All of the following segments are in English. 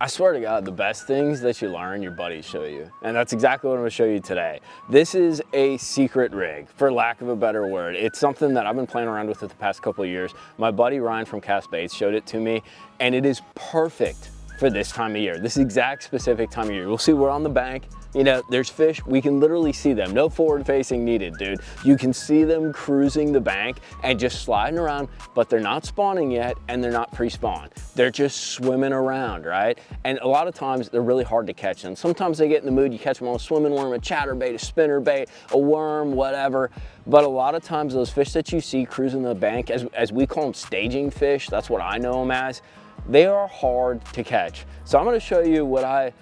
I swear to God, the best things that you learn, your buddies show you. And that's exactly what I'm gonna show you today. This is a secret rig, for lack of a better word. It's something that I've been playing around with the past couple of years. My buddy Ryan from Cast Baits showed it to me, and it is perfect for this time of year, this exact specific time of year. We'll see, we're on the bank, you know, there's fish, we can literally see them, no forward facing needed, dude. You can see them cruising the bank and just sliding around, but they're not spawning yet and they're not pre-spawn. They're just swimming around, right? And a lot of times they're really hard to catch them. Sometimes they get in the mood, you catch them on a swimming worm, a chatterbait, a spinnerbait, a worm, whatever. But a lot of times those fish that you see cruising the bank, as we call them staging fish, that's what I know them as, they are hard to catch. So I'm gonna show you what I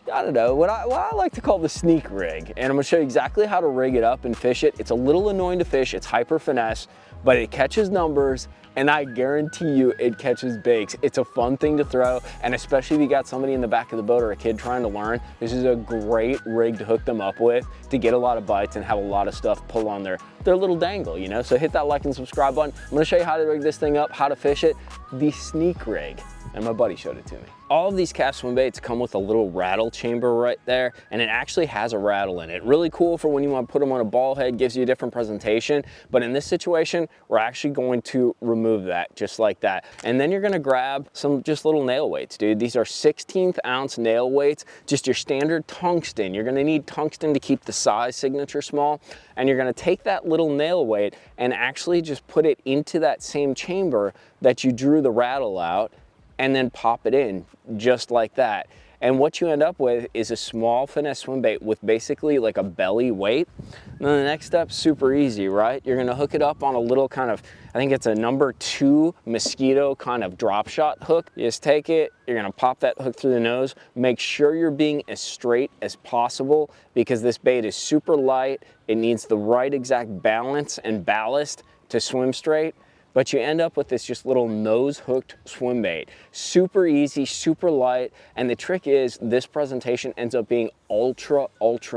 don't know, what I like to call the sneak rig. And I'm gonna show you exactly how to rig it up and fish it. It's a little annoying to fish, it's hyper finesse, but it catches numbers, and I guarantee you it catches baits. It's a fun thing to throw, and especially if you got somebody in the back of the boat or a kid trying to learn, this is a great rig to hook them up with to get a lot of bites and have a lot of stuff pull on their little dangle, you know? So hit that like and subscribe button. I'm gonna show you how to rig this thing up, how to fish it, the sneak rig. And my buddy showed it to me. All of these cast swim baits come with a little rattle chamber right there, and it actually has a rattle in it. Really cool for when you want to put them on a ball head, gives you a different presentation. But in this situation, we're actually going to remove that just like that. And then you're gonna grab some just little nail weights, dude. These are 16th ounce nail weights, just your standard tungsten. You're gonna need tungsten to keep the size signature small. And you're gonna take that little nail weight and actually just put it into that same chamber that you drew the rattle out, and then pop it in just like that. And what you end up with is a small finesse swim bait with basically like a belly weight. And then the next step's super easy, right? You're gonna hook it up on a little kind of, I think it's a number 2 mosquito kind of drop shot hook. You just take it, you're gonna pop that hook through the nose. Make sure you're being as straight as possible because this bait is super light. It needs the right exact balance and ballast to swim straight. But you end up with this just little nose hooked swim bait. Super easy, super light, and the trick is this presentation ends up being ultra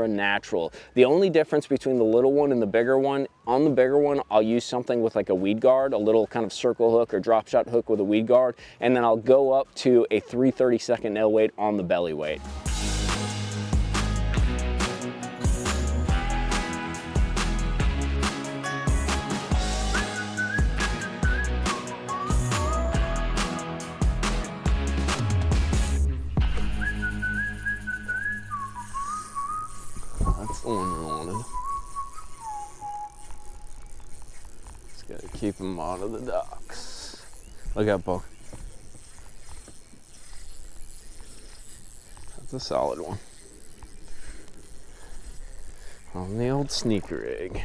natural. The only difference between the little one and the bigger one, on the bigger one, I'll use something with like a weed guard, a little kind of circle hook or drop shot hook with a weed guard, and then I'll go up to a 3/32 nail weight on the belly weight. That's the one we wanted. Just gotta keep them out of the docks. Look out, Bo. That's a solid one. On the old sneaker rig.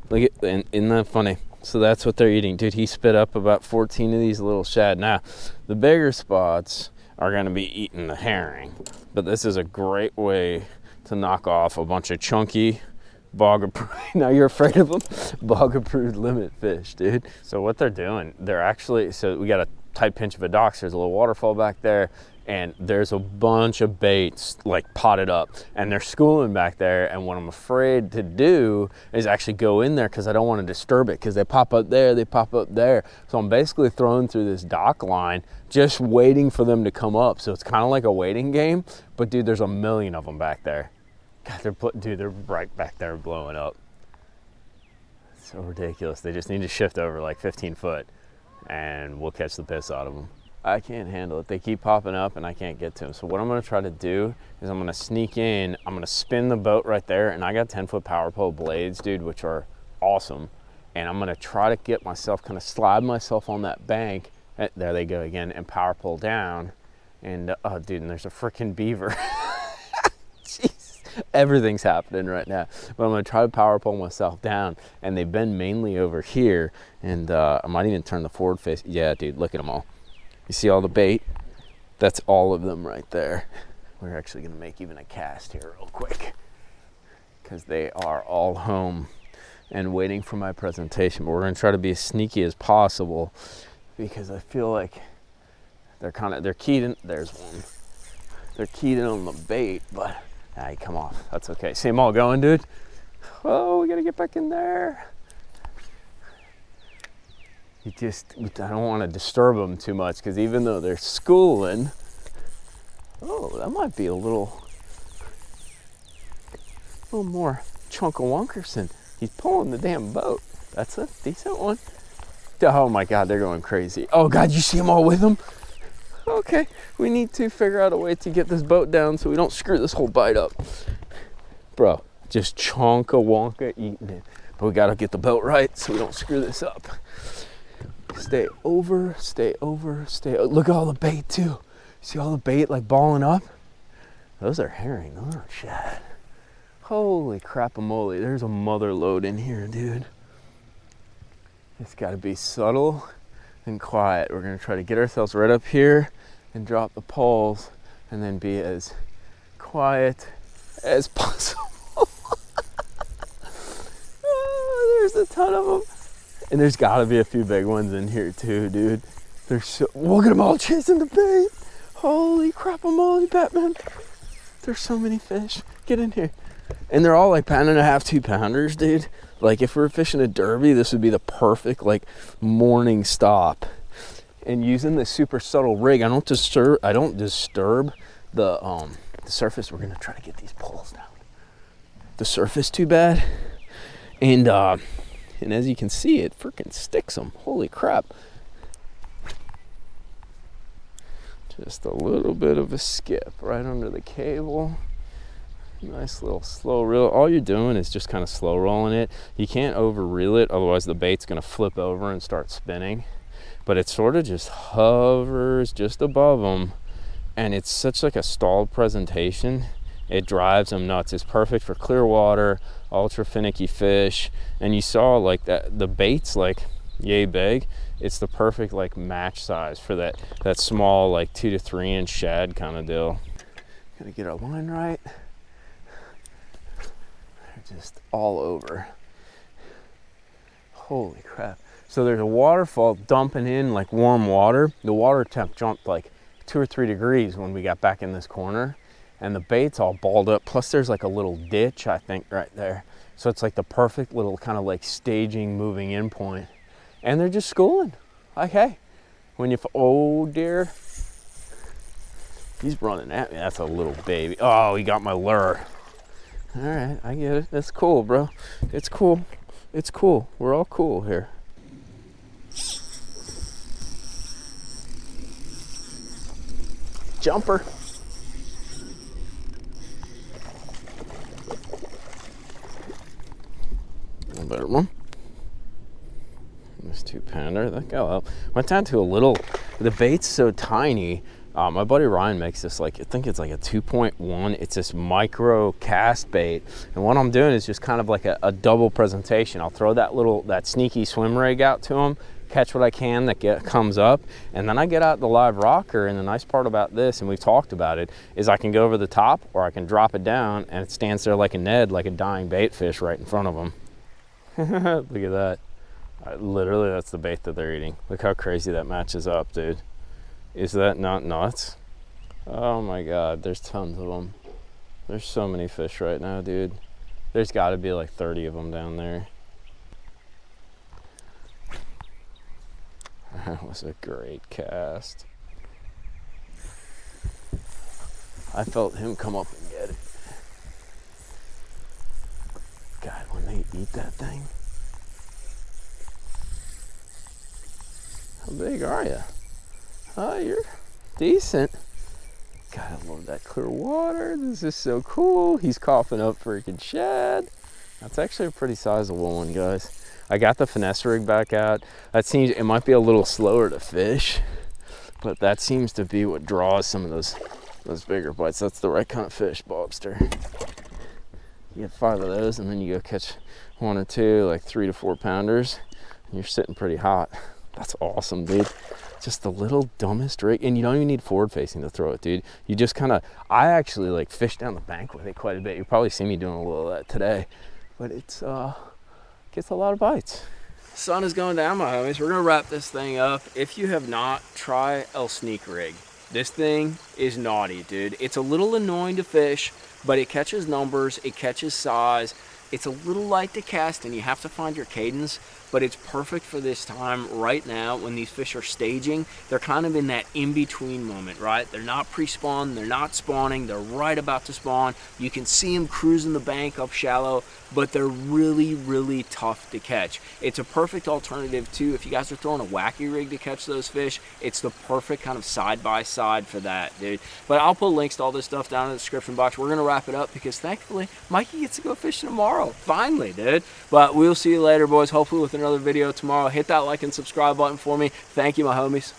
Look at, isn't that funny? So that's what they're eating. Dude, he spit up about 14 of these little shad. Now, the bigger spots are gonna be eating the herring. But this is a great way to knock off a bunch of chunky bog-approved, now you're afraid of them, bog-approved limit fish, dude. So what they're doing, they're actually, so we got a tight pinch of a dock, so there's a little waterfall back there, and there's a bunch of baits like potted up, and they're schooling back there, and what I'm afraid to do is actually go in there because I don't want to disturb it because they pop up there, they pop up there. So I'm basically throwing through this dock line just waiting for them to come up. So it's kind of like a waiting game, but dude, there's a million of them back there. God, they're right back there blowing up. It's so ridiculous. They just need to shift over like 15 foot and we'll catch the piss out of them. I can't handle it. They keep popping up and I can't get to them. So what I'm gonna try to do is I'm gonna sneak in, I'm gonna spin the boat right there, and I got 10-foot power pole blades, dude, which are awesome. And I'm gonna try to get myself, kind of slide myself on that bank. There they go again, and power pole down. And oh dude, and there's a freaking beaver. Jeez, everything's happening right now. But I'm gonna try to power pole myself down, and they've been mainly over here. And I might even turn the forward face. Yeah, dude, look at them all. You see all the bait? That's all of them right there. We're actually gonna make even a cast here real quick because they are all home and waiting for my presentation. But we're gonna try to be as sneaky as possible because I feel like they're keyed in. There's one. They're keyed in on the bait, but he come off. That's okay. See them all going, dude? Oh, we gotta get back in there. I don't want to disturb them too much, because even though they're schooling, oh, that might be a little more Chunka-Wunkerson. He's pulling the damn boat. That's a decent one. Oh my God, they're going crazy. Oh God, you see them all with them? Okay, we need to figure out a way to get this boat down so we don't screw this whole bite up. Bro, just Chunka-Wunka eating it. But we gotta get the boat right so we don't screw this up. Stay over, stay over, stay over. Look at all the bait too. See all the bait like balling up? Those are herring, those aren't shad. Holy crap-a-moly, there's a mother load in here, dude. It's gotta be subtle and quiet. We're gonna try to get ourselves right up here and drop the poles and then be as quiet as possible. Oh, there's a ton of them. And there's gotta be a few big ones in here too, dude. Look at them all chasing the bait. Holy crap-a-moly, Batman. There's so many fish. Get in here. And they're all like 1.5 pound, 2 pounders, dude. Like if we were fishing a derby, this would be the perfect like morning stop. And using this super subtle rig, I don't disturb the surface. We're gonna try to get these poles down. The surface too bad. And as you can see, it freaking sticks them. Holy crap. Just a little bit of a skip right under the cable. Nice little slow reel. All you're doing is just kind of slow rolling it. You can't over reel it, otherwise the bait's gonna flip over and start spinning. But it sort of just hovers just above them, and it's such like a stalled presentation. It drives them nuts. It's perfect for clear water, ultra finicky fish. And you saw like that the bait's like yay big. It's the perfect like match size for that small like 2 to 3 inch shad kind of deal. Gotta get our line right. Just all over. Holy crap. So there's a waterfall dumping in like warm water. The water temp jumped like 2 or 3 degrees when we got back in this corner, and the bait's all balled up. Plus there's like a little ditch, I think, right there. So it's like the perfect little kind of like staging moving in point. And they're just schooling. Like, hey, when you, oh dear. He's running at me. That's a little baby. Oh, he got my lure. All right, I get it. It's cool, bro. It's cool. It's cool. We're all cool here. Jumper. A better one. This 2 pounder. That go up. Went down to a little. The bait's so tiny. My buddy Ryan makes this like, I think it's like a 2.1. It's this micro cast bait. And what I'm doing is just kind of like a double presentation. I'll throw that sneaky swim rig out to him, catch what I can that comes up. And then I get out the live rocker. And the nice part about this, and we've talked about it, is I can go over the top or I can drop it down and it stands there like a Ned, like a dying bait fish right in front of him. Look at that. Literally, that's the bait that they're eating. Look how crazy that matches up, dude. Is that not nuts? Oh my God, there's tons of them. There's so many fish right now, dude. There's gotta be like 30 of them down there. That was a great cast. I felt him come up and get it. God, when they eat that thing. How big are you? Oh, you're decent. God, I love that clear water. This is so cool. He's coughing up freaking shad. That's actually a pretty sizable one, guys. I got the finesse rig back out. That seems, it might be a little slower to fish, but that seems to be what draws some of those bigger bites. That's the right kind of fish, Bobster. You get 5 of those, and then you go catch 1 or 2, like 3 to 4 pounders, and you're sitting pretty hot. That's awesome, dude. Just the little dumbest rig, and you don't even need forward facing to throw it, dude. You just kind of, I actually like fish down the bank with it quite a bit. You probably see me doing a little of that today, but it's gets a lot of bites. Sun is going down, my homies. We're gonna wrap this thing up. If you have not, try El Sneak rig. This thing is naughty, dude. It's a little annoying to fish, but it catches numbers, it catches size. It's a little light to cast, and you have to find your cadence. but it's perfect for this time right now when these fish are staging. They're kind of in that in-between moment, right? They're not pre-spawn, they're not spawning, they're right about to spawn. You can see them cruising the bank up shallow, but they're really, really tough to catch. It's a perfect alternative too. If you guys are throwing a wacky rig to catch those fish, it's the perfect kind of side-by-side for that, dude. But I'll put links to all this stuff down in the description box. We're gonna wrap it up because thankfully Mikey gets to go fishing tomorrow, finally, dude. But we'll see you later, boys, hopefully with another video tomorrow. Hit that like and subscribe button for me. Thank you, my homies.